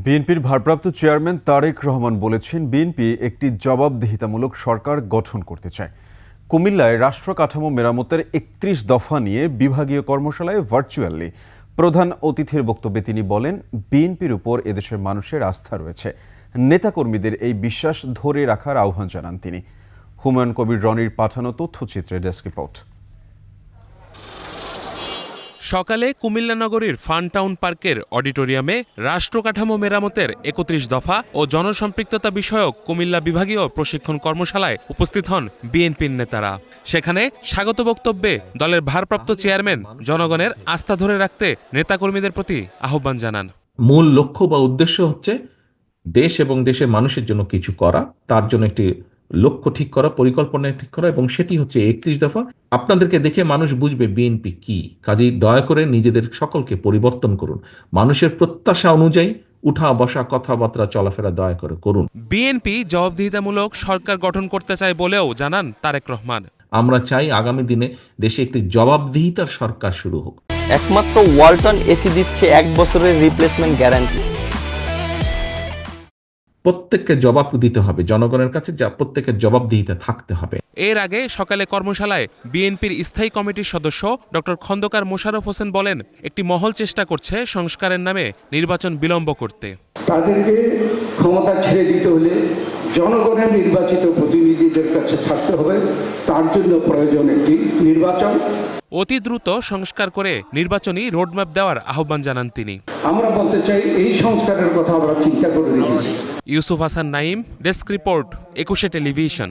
বিএনপির ভারপ্রাপ্ত চেয়ারম্যান তারেক রহমান বলেছেন, বিএনপি একটি জবাবদিহিতামূলক সরকার গঠন করতে চায়। কুমিল্লায় রাষ্ট্র কাঠামো মেরামতের ৩১ দফা নিয়ে বিভাগীয় কর্মশালায় ভার্চুয়ালি প্রধান অতিথির বক্তব্যে তিনি বলেন, বিএনপির উপর এদেশের মানুষের আস্থা রয়েছে। নেতাকর্মীদের এই বিশ্বাস ধরে রাখার আহ্বান জানান তিনি। হুমায়ুন কবির রনির পাঠানো তথ্যচিত্রে ডেস্ক রিপোর্ট। সকালে কুমিল্লা নগরীর ফানটাউন পার্কের অডিটোরিয়ামে রাষ্ট্র কাঠামো মেরামতের ৩১ দফা ও জনসম্পৃক্ততা বিষয়ক কুমিল্লা বিভাগীয় প্রশিক্ষণ কর্মশালায় উপস্থিত হন বিএনপির নেতারা। সেখানে স্বাগত বক্তব্যে দলের ভারপ্রাপ্ত চেয়ারম্যান জনগণের আস্থা ধরে রাখতে নেতাকর্মীদের প্রতি আহ্বান জানান। মূল লক্ষ্য বা উদ্দেশ্য হচ্ছে দেশ এবং দেশের মানুষের জন্য কিছু করা, তার জন্য একটি লক্ষ্য ঠিক করা, পরিকল্পনা ঠিক করা, এবং সেটি হচ্ছে ৩১ দফা। আপনাদেরকে দেখে মানুষ বুঝবে বিএনপি কি। কাজেই দয়া করে নিজেদের সকলকে পরিবর্তন করুন, মানুষের প্রত্যাশা অনুযায়ী উঠা বসা কথাবার্তা চলাফেরা দয়া করে করুন। বিএনপি জবাবদিহিতামূলক সরকার গঠন করতে চায় বলেও জানান তারেক রহমান। আমরা চাই আগামী দিনে দেশে একটি জবাবদিহিতার সরকার শুরু হোক। একমাত্র ওয়ালটন এসি দিচ্ছে 1 বছরের রিপ্লেসমেন্ট গ্যারান্টি। প্রত্যেককে জবাব দিতে হবে, জনগণের কাছে প্রত্যেকের জবাবদিহিতা থাকতে হবে। এর আগে সকালে কর্মশালায় বিএনপির স্থায়ী কমিটির সদস্য ডক্টর খন্দকার মোশাররফ হোসেন বলেন, একটি মহল চেষ্টা করছে সংস্কারের নামে নির্বাচন বিলম্ব করতে। তাদেরকে ক্ষমতা ছেড়ে দিতে হলে জনগণের নির্বাচিত প্রতিনিধিদের কাছে ছাড়তে হবে। তার জন্য প্রয়োজন একটি নির্বাচন। অতি দ্রুত সংস্কার করে নির্বাচনী রোডম্যাপ দেওয়ার আহ্বান জানান তিনি। আমরা বলতে চাই, এই সংস্কারের কথা আমরা চিন্তা করে রেখেছি। Yusuf Hasan Naim, desk report, ২১ television.